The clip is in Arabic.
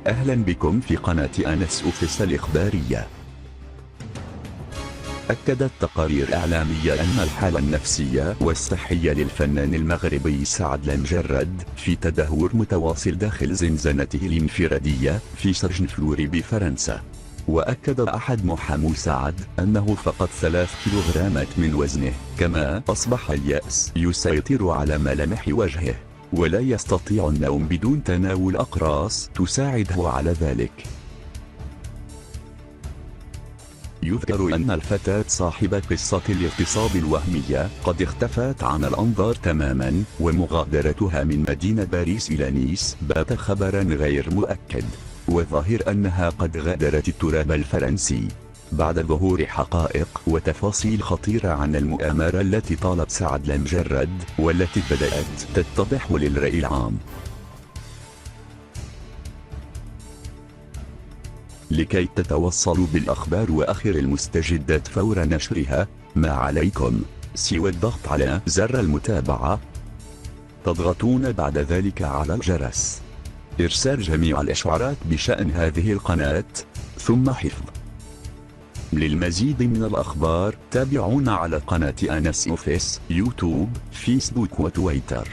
أهلا بكم في قناة أنس أوفيس الإخبارية. أكدت تقارير إعلامية أن الحالة النفسية والصحية للفنان المغربي سعد المجرد في تدهور متواصل داخل زنزانته الانفرادية في سجن فلوري بفرنسا. وأكد أحد محامو سعد أنه فقد 3 كيلوغرامات من وزنه، كما أصبح اليأس يسيطر على ملامح وجهه، ولا يستطيع النوم بدون تناول أقراص تساعده على ذلك. يذكر أن الفتاة صاحبة قصة الاغتصاب الوهمية قد اختفت عن الأنظار تماما، ومغادرتها من مدينة باريس إلى نيس بات خبرا غير مؤكد، وظاهر أنها قد غادرت التراب الفرنسي بعد ظهور حقائق وتفاصيل خطيرة عن المؤامرة التي طالت سعد المجرد، والتي بدأت تتضح للرأي العام. لكي تتوصلوا بالأخبار وآخر المستجدات فور نشرها، ما عليكم سوى الضغط على زر المتابعة، تضغطون بعد ذلك على الجرس، إرسال جميع الإشعارات بشأن هذه القناة، ثم حفظ. للمزيد من الأخبار تابعونا على قناة أنس أوفيس، يوتيوب، فيسبوك وتويتر.